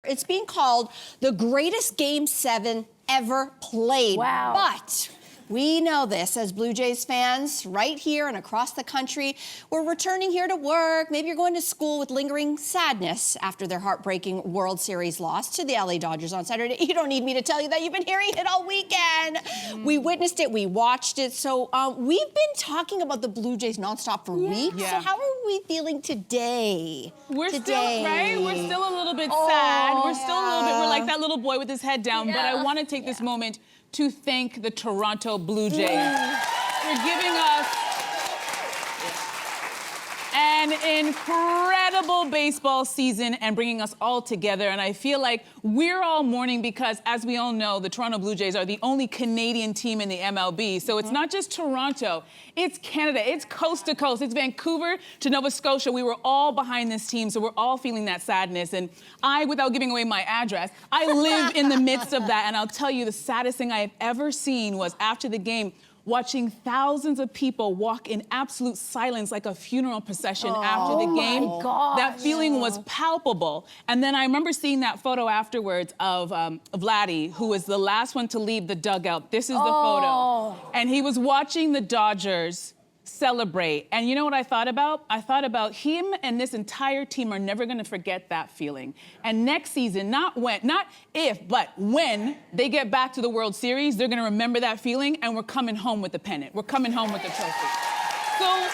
It's being called the greatest Game 7 ever played. Wow. But we know this as Blue Jays fans right here and across the country. We're returning here to work. Maybe you're going to school with lingering sadness after their heartbreaking World Series loss to the LA Dodgers on Saturday. You don't need me to tell you that. You've been hearing it all weekend. We witnessed it. We watched it. So we've been talking about the Blue Jays nonstop for weeks. Yeah. So how are we feeling today? We're still, right? We're still a little bit sad. We're still a little bit, we're like that little boy with his head down. But I want to take this moment to thank the Toronto Blue Jays for giving us an incredible baseball season and bringing us all together. And I feel like we're all mourning because, as we all know, the Toronto Blue Jays are the only Canadian team in the MLB. So it's not just Toronto, it's Canada, it's coast to coast, it's Vancouver to Nova Scotia. We were all behind this team, so we're all feeling that sadness. And I, without giving away my address, I live in the midst of that. And I'll tell you, the saddest thing I have ever seen was after the game, watching thousands of people walk in absolute silence like a funeral procession after the game. Oh my gosh. That feeling was palpable. And then I remember seeing that photo afterwards of Vladdy, who was the last one to leave the dugout. This is the photo. And he was watching the Dodgers celebrate. And you know what I thought about? I thought about him and this entire team are never gonna forget that feeling. And next season, not if, but when they get back to the World Series, they're gonna remember that feeling, and we're coming home with the pennant. We're coming home with the trophy. So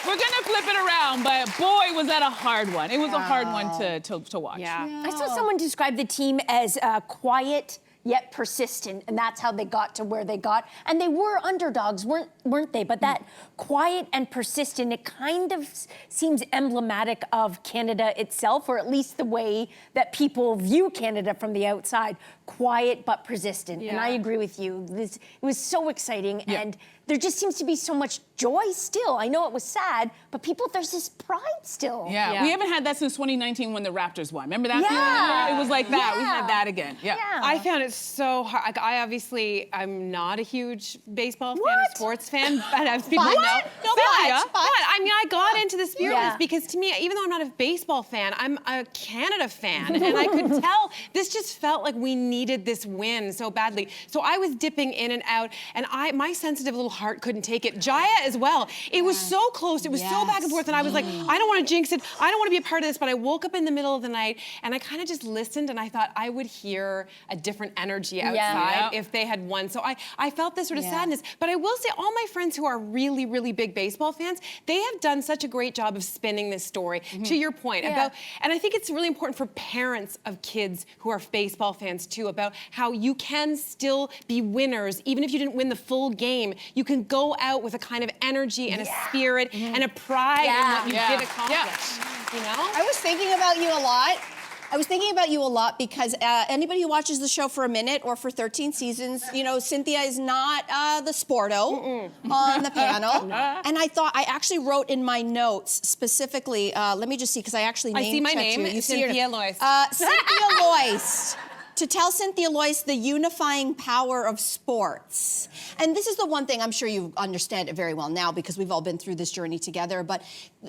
we're gonna flip it around, but boy, was that a hard one. It was a hard one to watch. Yeah. I saw someone describe the team as quiet yet persistent, and that's how they got to where they got. And they were underdogs, weren't they? But that quiet and persistent, it kind of seems emblematic of Canada itself, or at least the way that people view Canada from the outside. Quiet but persistent. And I agree with you. It was so exciting, and there just seems to be so much joy still. I know it was sad, but there's this pride still. Yeah. We haven't had that since 2019 when the Raptors won. Remember that feeling? It was like that. We had that again. I found it so hard. Like, I'm not a huge baseball fan, a sports fan, but as people know. No, but I mean, I got into the spirit of this because to me, even though I'm not a baseball fan, I'm a Canada fan. And I could tell this just felt like we needed this win so badly. So I was dipping in and out, and my sensitive little heart couldn't take it. Jaya as well. It was so close. It was so back and forth, and I was like, I don't want to jinx it. I don't want to be a part of this. But I woke up in the middle of the night, and I kind of just listened, and I thought I would hear a different energy outside if they had won. So I felt this sort of sadness. But I will say, all my friends who are really, really big baseball fans, they have done such a great job of spinning this story, to your point, about, and I think it's really important for parents of kids who are baseball fans too, about how you can still be winners, even if you didn't win the full game. You can go out with a kind of energy and a spirit and a pride in what you did accomplish. You know? I was thinking about you a lot. Because anybody who watches the show for a minute or for 13 seasons, you know, Cynthia is not the sporto on the panel. And I actually wrote in my notes specifically, let me just see, because I actually named I see my name, you. Cynthia Loyst. Cynthia Loyst. To tell Cynthia Loyst the unifying power of sports. And this is the one thing, I'm sure you understand it very well now because we've all been through this journey together, but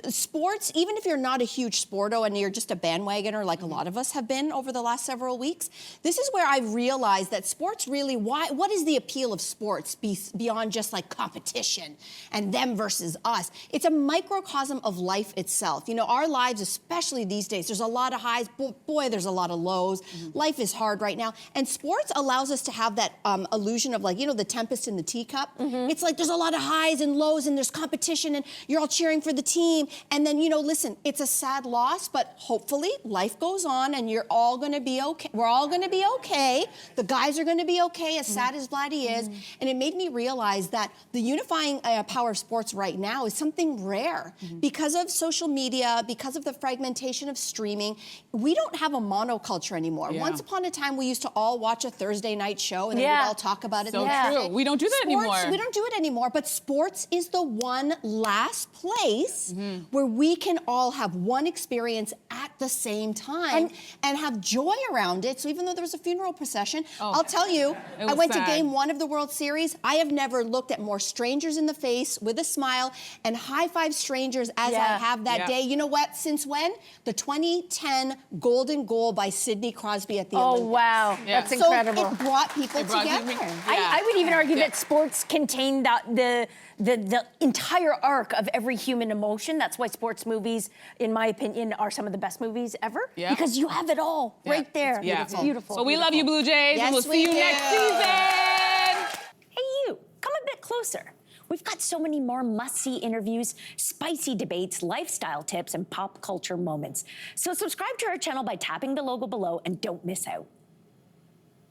sports, even if you're not a huge sporto and you're just a bandwagoner like a lot of us have been over the last several weeks, this is where I've realized that sports really, what is the appeal of sports beyond just like competition and them versus us? It's a microcosm of life itself. You know, our lives, especially these days, there's a lot of highs, boy, there's a lot of lows. Life is hard right now. And sports allows us to have that illusion of, like, you know, the tempest in the teacup. It's like there's a lot of highs and lows and there's competition and you're all cheering for the team. And then, you know, listen, it's a sad loss, but hopefully life goes on and you're all going to be okay. We're all going to be okay. The guys are going to be okay, as sad as Vladdy is. And it made me realize that the unifying power of sports right now is something rare. Because of social media, because of the fragmentation of streaming, we don't have a monoculture anymore. Once upon a time, time we used to all watch a Thursday night show and then Yeah. we'd all talk about it. So the next true. day. We don't do that anymore. We don't do it anymore, but sports is the one last place where we can all have one experience at the same time and have joy around it. So even though there was a funeral procession, I'll tell you, It I was went sad. to game 1 of the World Series. I have never looked at more strangers in the face with a smile and high-five strangers as I have that Yeah. day. You know what? Since when? The 2010 golden goal by Sidney Crosby at the Oh, Olympics. wow. Yeah. That's incredible. So it brought people brought together. people- I would even argue Yeah. that sports contain the entire arc of every human emotion. That's why sports movies, in my opinion, are some of the best movies ever. Yeah. Because you have it all right there. Yeah. It's beautiful. So we love you, Blue Jays, Yes, and we'll see you we next do. season. Hey, you, come a bit closer. We've got so many more must-see interviews, spicy debates, lifestyle tips, and pop culture moments. So subscribe to our channel by tapping the logo below and don't miss out.